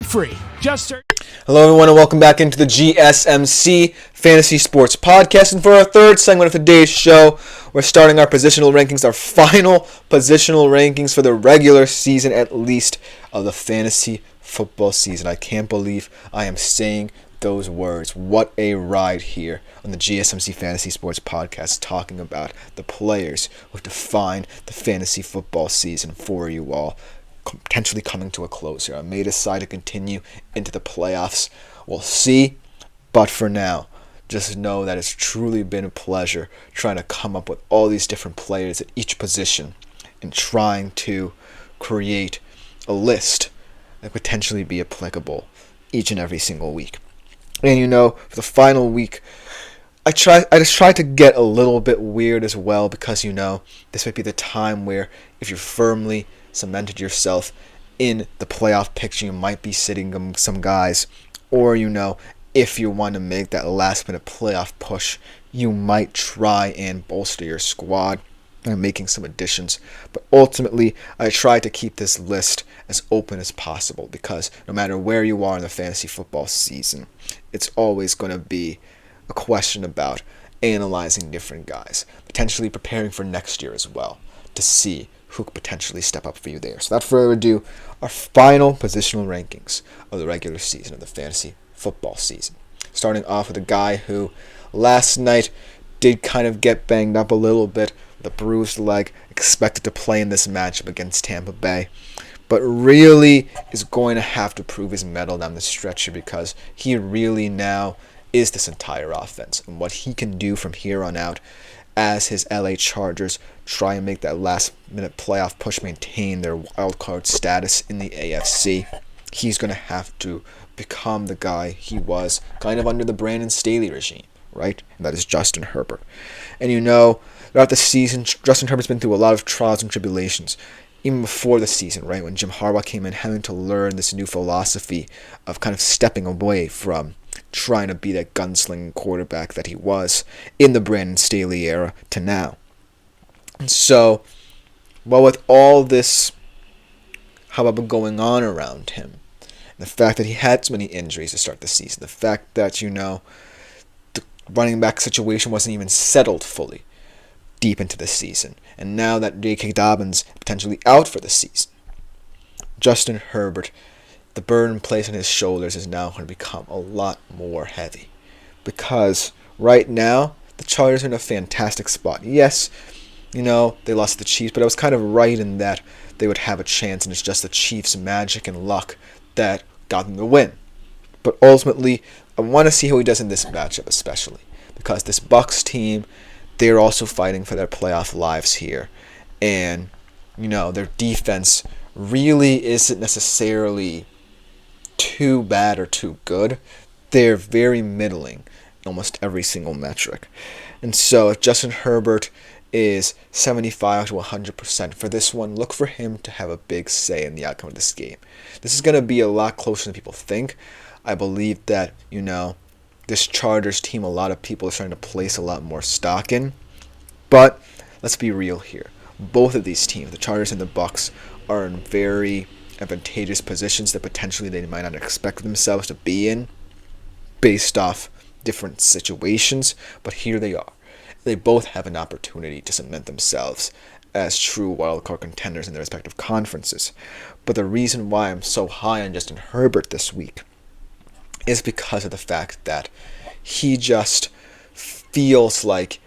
free. Just search. Hello everyone and welcome back into the GSMC Fantasy Sports Podcast. And for our third segment of today's show, we're starting our positional rankings, our final positional rankings for the regular season, at least, of the fantasy football season. I can't believe I am saying those words. What a ride here on the GSMC Fantasy Sports Podcast, talking about the players who have defined the fantasy football season for you all, potentially coming to a close here. I may decide to continue into the playoffs. We'll see. But for now, just know that it's truly been a pleasure trying to come up with all these different players at each position and trying to create a list that could potentially be applicable each and every single week. And for the final week, I just tried to get a little bit weird as well, because this might be the time where if you're firmly cemented yourself in the playoff picture, you might be sitting some guys, or if you want to make that last minute playoff push, you might try and bolster your squad by making some additions. But ultimately, I try to keep this list as open as possible, because no matter where you are in the fantasy football season, it's always going to be a question about analyzing different guys, potentially preparing for next year as well, to see who could potentially step up for you there. So without further ado, our final positional rankings of the regular season of the fantasy football season. Starting off with a guy who last night did kind of get banged up a little bit with a bruised leg, expected to play in this matchup against Tampa Bay, but really is going to have to prove his mettle down the stretch here, because he really now is this entire offense, and what he can do from here on out as his LA Chargers try and make that last-minute playoff push, maintain their wildcard status in the AFC. He's going to have to become the guy he was kind of under the Brandon Staley regime, right? And that is Justin Herbert. And throughout the season, Justin Herbert's been through a lot of trials and tribulations, even before the season, right? When Jim Harbaugh came in, having to learn this new philosophy of kind of stepping away from trying to be that gunslinging quarterback that he was in the Brandon Staley era to now. And so, with all this hubbub going on around him, and the fact that he had so many injuries to start the season, the fact that, the running back situation wasn't even settled fully deep into the season, and now that J.K. Dobbins potentially out for the season, Justin Herbert, the burden placed on his shoulders is now going to become a lot more heavy, because right now the Chargers are in a fantastic spot. Yes, they lost the Chiefs, but I was kind of right in that they would have a chance, and it's just the Chiefs' magic and luck that got them the win. But ultimately, I want to see how he does in this matchup, especially because this Bucs team, they're also fighting for their playoff lives here, and their defense really isn't necessarily too bad or too good. They're very middling in almost every single metric. And so if Justin Herbert is 75 to 100% for this one, look for him to have a big say in the outcome of this game. This is going to be a lot closer than people think. I believe that, this Chargers team, a lot of people are starting to place a lot more stock in. But let's be real here. Both of these teams, the Chargers and the Bucs, are in very advantageous positions that potentially they might not expect themselves to be in based off different situations, but here they are. They both have an opportunity to cement themselves as true wildcard contenders in their respective conferences. But the reason why I'm so high on Justin Herbert this week is because of the fact that he just feels like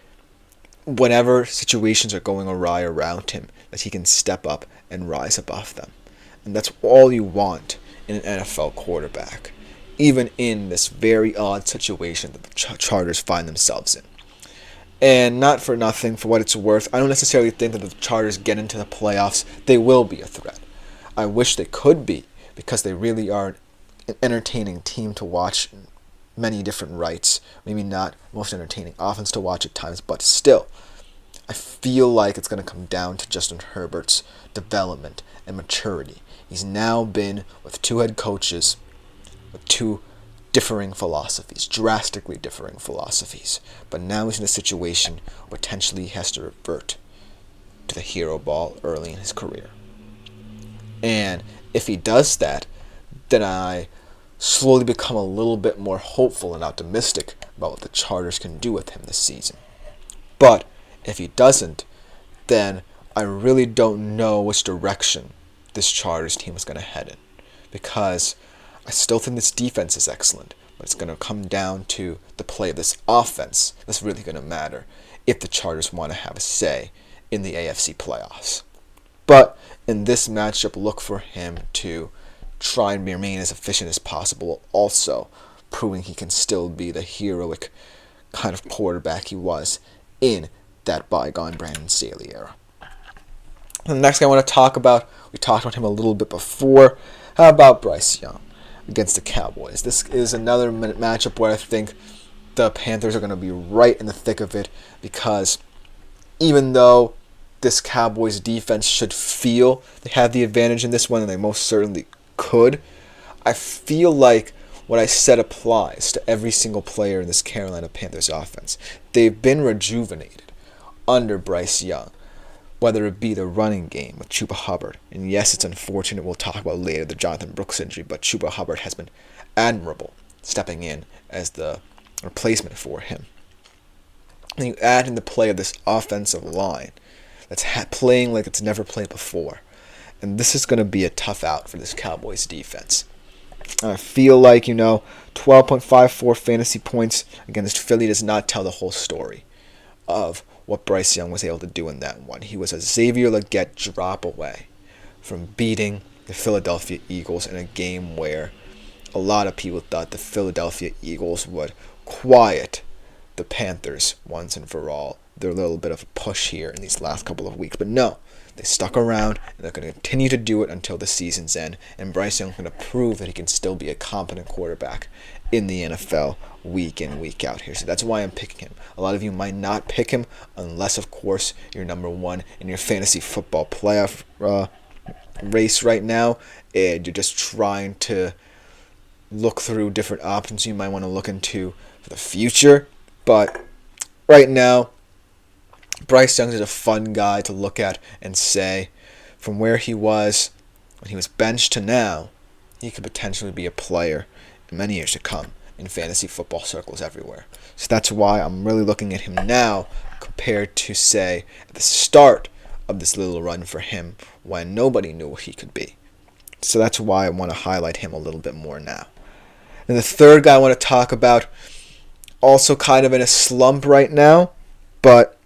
whenever situations are going awry around him, that he can step up and rise above them. And that's all you want in an NFL quarterback, even in this very odd situation that the Chargers find themselves in. And not for nothing, for what it's worth, I don't necessarily think that the Chargers get into the playoffs. They will be a threat. I wish they could be, because they really are an entertaining team to watch in many different rights. Maybe not most entertaining offense to watch at times, but still, I feel like it's going to come down to Justin Herbert's development and maturity. He's now been with two head coaches with two differing philosophies, drastically differing philosophies. But now he's in a situation where potentially he has to revert to the hero ball early in his career. And if he does that, then I slowly become a little bit more hopeful and optimistic about what the Chargers can do with him this season. But if he doesn't, then I really don't know which direction this Chargers team is going to head in. Because I still think this defense is excellent, but it's going to come down to the play of this offense that's really going to matter if the Chargers want to have a say in the AFC playoffs. But in this matchup, look for him to try and remain as efficient as possible, also proving he can still be the heroic kind of quarterback he was in that bygone Brandon Staley era. And the next guy I want to talk about, we talked about him a little bit before. How about Bryce Young against the Cowboys? This is another matchup where I think the Panthers are going to be right in the thick of it, because even though this Cowboys defense should feel they have the advantage in this one, and they most certainly could, I feel like what I said applies to every single player in this Carolina Panthers offense. They've been rejuvenated under Bryce Young, whether it be the running game with Chuba Hubbard. And yes, it's unfortunate, we'll talk about later, the Jonathan Brooks injury, but Chuba Hubbard has been admirable stepping in as the replacement for him. And you add in the play of this offensive line that's playing like it's never played before. And this is going to be a tough out for this Cowboys defense. I feel like, 12.54 fantasy points against Philly does not tell the whole story of what Bryce Young was able to do in that one. He was a Xavier Legette drop away from beating the Philadelphia Eagles in a game where a lot of people thought the Philadelphia Eagles would quiet the Panthers once and for all. They're a little bit of a push here in these last couple of weeks. But no, they stuck around, and they're going to continue to do it until the season's end. And Bryce Young's going to prove that he can still be a competent quarterback in the NFL week in, week out here. So that's why I'm picking him. A lot of you might not pick him unless, of course, you're number one in your fantasy football playoff race right now, and you're just trying to look through different options you might want to look into for the future. But right now, Bryce Young is a fun guy to look at and say, from where he was when he was benched to now, he could potentially be a player in many years to come in fantasy football circles everywhere. So that's why I'm really looking at him now compared to, say, at the start of this little run for him when nobody knew what he could be. So that's why I want to highlight him a little bit more now. And the third guy I want to talk about, also kind of in a slump right now, but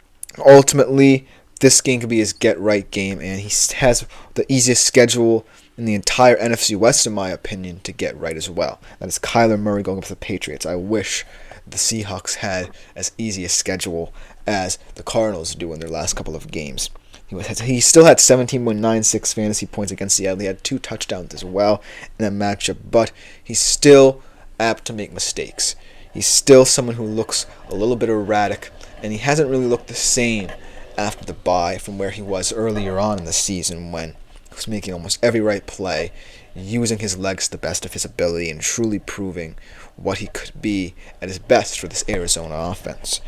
ultimately this game could be his get-right game, and he has the easiest schedule in the entire NFC West, in my opinion, to get right as well. That is Kyler Murray going up for the Patriots. I wish the Seahawks had as easy a schedule as the Cardinals do in their last couple of games. He still had 17.96 fantasy points against Seattle. He had 2 touchdowns as well in that matchup, but he's still apt to make mistakes. He's still someone who looks a little bit erratic, and he hasn't really looked the same after the bye from where he was earlier on in the season when he was making almost every right play, using his legs to the best of his ability, and truly proving what he could be at his best for this Arizona offense.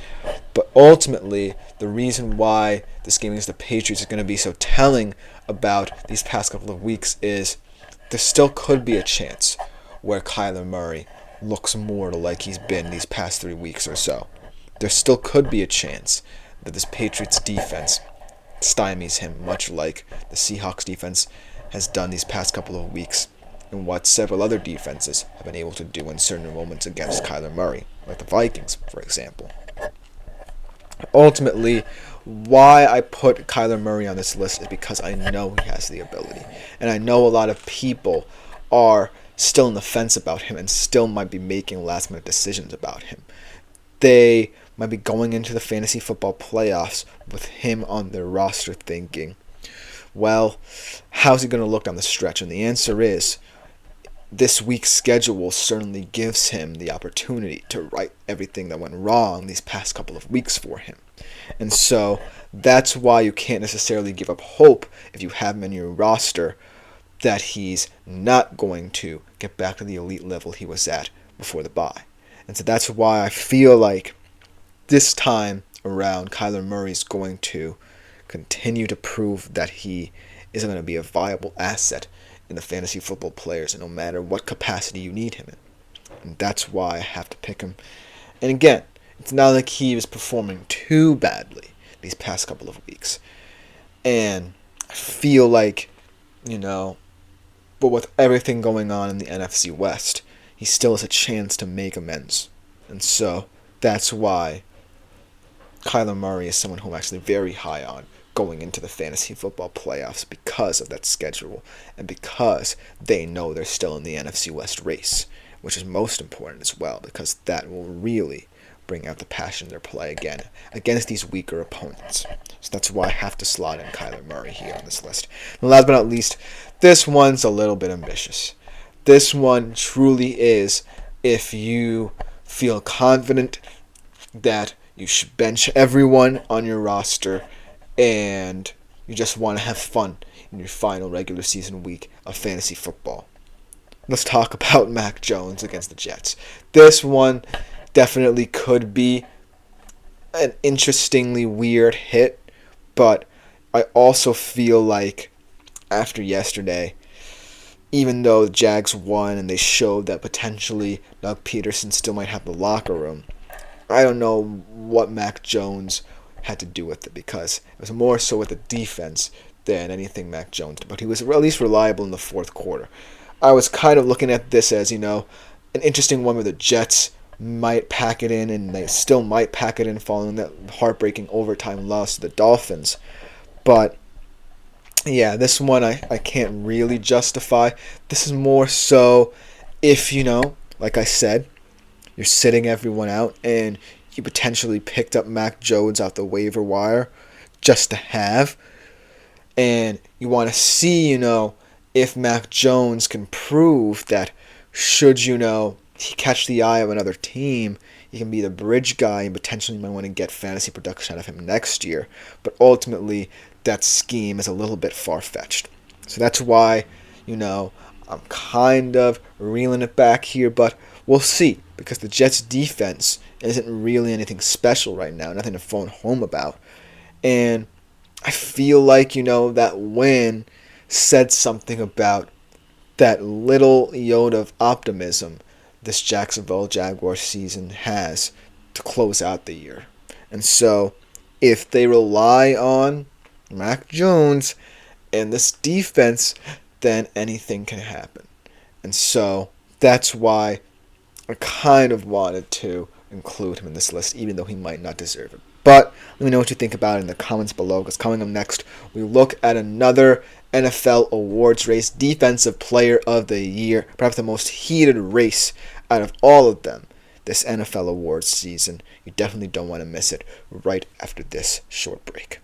But ultimately, the reason why this game against the Patriots is going to be so telling about these past couple of weeks is there still could be a chance where Kyler Murray looks more like he's been these past 3 weeks or so. There still could be a chance that this Patriots defense stymies him, much like the Seahawks defense has done these past couple of weeks, and what several other defenses have been able to do in certain moments against Kyler Murray, like the Vikings, for example. Ultimately, why I put Kyler Murray on this list is because I know he has the ability, and I know a lot of people are still on the fence about him and still might be making last-minute decisions about him. They might be going into the fantasy football playoffs with him on their roster thinking, well, how's he going to look down the stretch? And the answer is, this week's schedule certainly gives him the opportunity to right everything that went wrong these past couple of weeks for him. And so that's why you can't necessarily give up hope if you have him in your roster that he's not going to get back to the elite level he was at before the bye. And so that's why I feel like this time around, Kyler Murray is going to continue to prove that he is going to be a viable asset in the fantasy football players, and no matter what capacity you need him in. And that's why I have to pick him. And again, it's not like he was performing too badly these past couple of weeks. And I feel like, but with everything going on in the NFC West, he still has a chance to make amends. And so that's why Kyler Murray is someone who I'm actually very high on going into the fantasy football playoffs because of that schedule and because they know they're still in the NFC West race, which is most important as well because that will really bring out the passion in their play again against these weaker opponents. So that's why I have to slot in Kyler Murray here on this list. And last but not least, this one's a little bit ambitious. This one truly is if you feel confident that you should bench everyone on your roster and you just want to have fun in your final regular season week of fantasy football. Let's talk about Mac Jones against the Jets. This one definitely could be an interestingly weird hit, but I also feel like after yesterday, even though the Jags won and they showed that potentially Doug Peterson still might have the locker room, I don't know what Mac Jones had to do with it because it was more so with the defense than anything Mac Jones did. But he was at least reliable in the fourth quarter. I was kind of looking at this as, an interesting one where the Jets might pack it in, and they still might pack it in following that heartbreaking overtime loss to the Dolphins. But yeah, this one I can't really justify. This is more so if, like I said, you're sitting everyone out and you potentially picked up Mac Jones out the waiver wire just to have. And you want to see, if Mac Jones can prove that should, he catch the eye of another team, he can be the bridge guy and potentially might want to get fantasy production out of him next year. But ultimately, that scheme is a little bit far-fetched. So that's why, I'm kind of reeling it back here, but we'll see. Because the Jets' defense isn't really anything special right now, nothing to phone home about. And I feel like, that win said something about that little iota of optimism this Jacksonville Jaguars season has to close out the year. And so, if they rely on Mac Jones and this defense, then anything can happen. And so, that's why I kind of wanted to include him in this list, even though he might not deserve it. But let me know what you think about it in the comments below, because coming up next, we look at another NFL awards race, Defensive Player of the Year, perhaps the most heated race out of all of them this NFL awards season. You definitely don't want to miss it right after this short break.